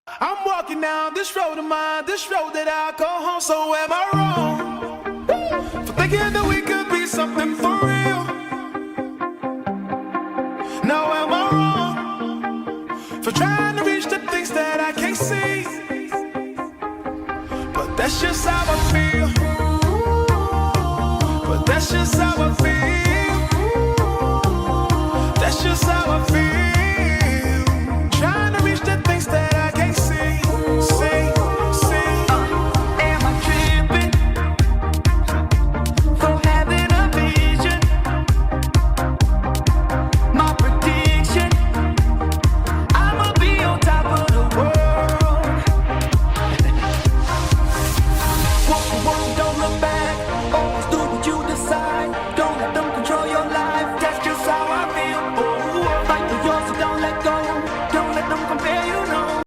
I'm walking down this road of mine, this road that I call home. So am I wrong for thinking that we could be something for real? Now am I wrong for trying to reach the things that I can't see? But that's just how